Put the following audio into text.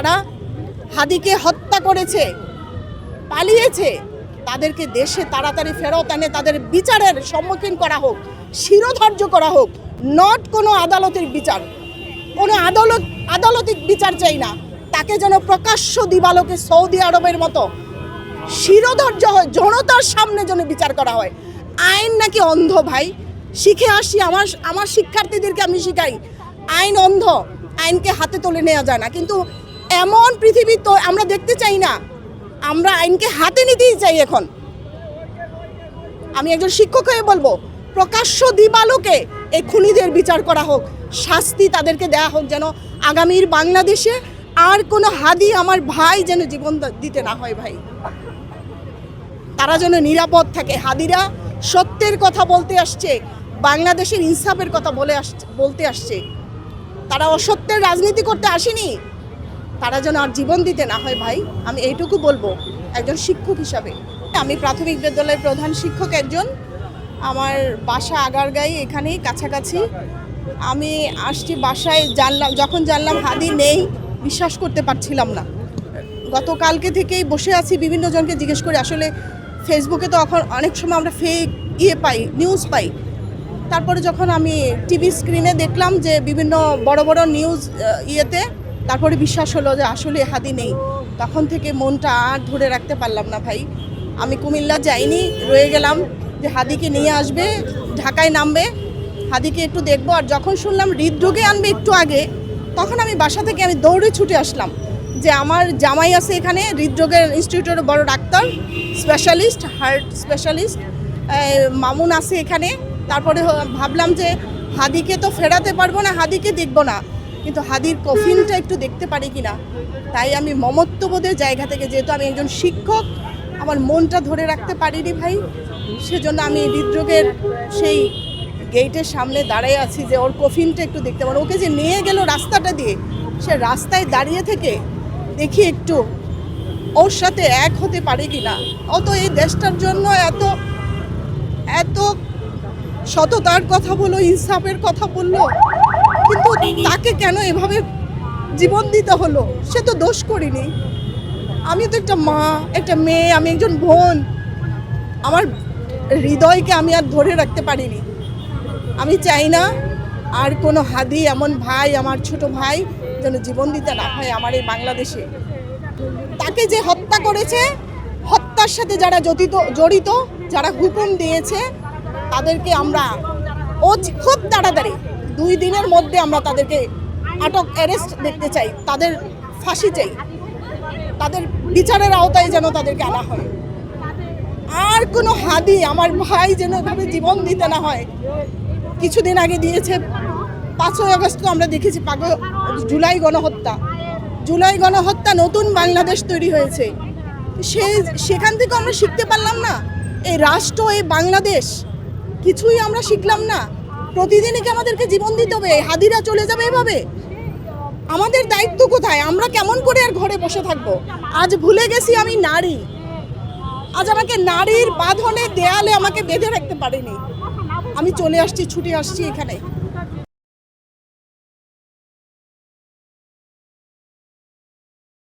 যারা হাদিকে হত্যা করেছে, পালিয়েছে, তাদেরকে দেশে তাড়াতাড়ি ফেরত এনে তাদের বিচারের সম্মুখীন করা হোক, শিরোধার্য করা হোক। নট কোনো আদালতের বিচার, কোনো আদালতিক বিচার চাই না, তাকে যেন প্রকাশ্য দিবালোকে সৌদি আরবের মতো শিরোধার্য হয়, জনতার সামনে যেন বিচার করা হয়। আইন নাকি অন্ধ ভাই, শিখে আসি, আমার শিক্ষার্থীদেরকে আমি শিখাই আইন অন্ধ, আইনকে হাতে তুলে নেওয়া যায় না। কিন্তু এমন পৃথিবী তো আমরা দেখতে চাই না, আমরা আইনকে হাতে নিতেই চাই। এখন আমি একজন শিক্ষক হয়ে বলবো, প্রকাশ্য দিবালোকে এই খুনিদের বিচার করা হোক, শাস্তি তাদেরকে দেয়া হোক, যেন আগামীর বাংলাদেশে আর কোনো হাদি আমার ভাই যেন জীবন দিতে না হয়। ভাই, তারা যেন নিরাপদ থাকে। হাদিরা সত্যের কথা বলতে আসছে, বাংলাদেশের ইনসাফের কথা বলতে আসছে, তারা অসত্যের রাজনীতি করতে আসেনি। তারা যেন আর জীবন দিতে না হয়। ভাই, আমি এইটুকু বলবো একজন শিক্ষক হিসাবে। আমি প্রাথমিক বিদ্যালয়ের প্রধান শিক্ষক একজন, আমার বাসা আগারগাঁই, এখানেই কাছাকাছি। আমি আসছি বাসায়, যখন জানলাম হাদি নেই, বিশ্বাস করতে পারছিলাম না। গতকালকে থেকেই বসে আছি, বিভিন্ন জনকে জিজ্ঞেস করে। আসলে ফেসবুকে তো এখন অনেক সময় আমরা ফেক নিউজ পাই। তারপরে যখন আমি টিভি স্ক্রিনে দেখলাম যে বিভিন্ন বড় বড় নিউজ তারপরে বিশ্বাস হলো যে আসলে হাদি নেই। তখন থেকে মনটা আর ধরে রাখতে পারলাম না। ভাই, আমি কুমিল্লা যাইনি, রয়ে গেলাম যে হাদিকে নিয়ে আসবে, ঢাকায় নামবে, হাদিকে একটু দেখবো। আর যখন শুনলাম হৃদরোগে আনবে একটু আগে, তখন আমি বাসা থেকে আমি দৌড়ে ছুটে আসলাম যে আমার জামাই আছে এখানে, হৃদরোগের ইনস্টিটিউটের বড় doctor, specialist, heart specialist Mamun আছে এখানে। তারপরে ভাবলাম যে হাদিকে তো ফেরাতে পারবো না, হাদিকে দেখবো না, কিন্তু হাদির কফিনটা একটু দেখতে পারি কিনা। তাই আমি মমত্ববোধের জায়গা থেকে, যেহেতু আমি একজন শিক্ষক, আমার মনটা ধরে রাখতে পারিনি ভাই, সেজন্য আমি হৃদরোগের সেই গেটের সামনে দাঁড়িয়ে আছি যে ওর কফিনটা একটু দেখতে পারো। ওকে যে নিয়ে গেল রাস্তাটা দিয়ে, সে রাস্তায় দাঁড়িয়ে থেকে দেখি একটু ওর সাথে এক হতে পারে কিনা। অত এই দেশটার জন্য এত এত সততার কথা বলো, ইনসাফের কথা বললো, কিন্তু তাকে কেন এভাবে জীবন দিতে হলো? সে তো দোষ করিনি। আমি তো একটা মা, একটা মেয়ে, আমি একজন বোন, আমার হৃদয়কে আমি আর ধরে রাখতে পারিনি। আমি চাই না আর কোনো হাদি এমন ভাই, আমার ছোট ভাই যেন জীবন দিতে না হয় আমার এই বাংলাদেশে। তাকে যে হত্যা করেছে, হত্যার সাথে যারা জড়িত, যারা হুকুম দিয়েছে, তাদেরকে আমরা খুব তাড়াতাড়ি 2 দিনের মধ্যে আমরা তাদেরকে আটক, অ্যারেস্ট দেখতে চাই, তাদের ফাঁসি চাই, তাদের বিচারের আওতায় যেন তাদেরকে আনা হয়। আর কোনো হাদি আমার ভাই যেন এভাবে জীবন দিতে না হয়। কিছুদিন আগে দিয়েছে 5ই আগস্ট, তো আমরা দেখেছি জুলাই গণহত্যা, নতুন বাংলাদেশ তৈরি হয়েছে। সেখান থেকে আমরা শিখতে পারলাম না? এই রাষ্ট্র, এই বাংলাদেশ, কিছুই আমরা শিখলাম না। প্রতিদিনই কি আমাদেরকে জীবন দিতে হবে? হাদিরা চলে যাবে এভাবে? আমাদের দায়িত্ব কোথায়? আমরা কেমন করে আর ঘরে বসে থাকবো? আজ ভুলে গেছি আমি নারী। আজ আমাকে নারীর বাঁধনে, দেয়ালে আমাকে বেঁধে রাখতে পারেনি। আমি চলে আসছি, ছুটে আসছি এখানে।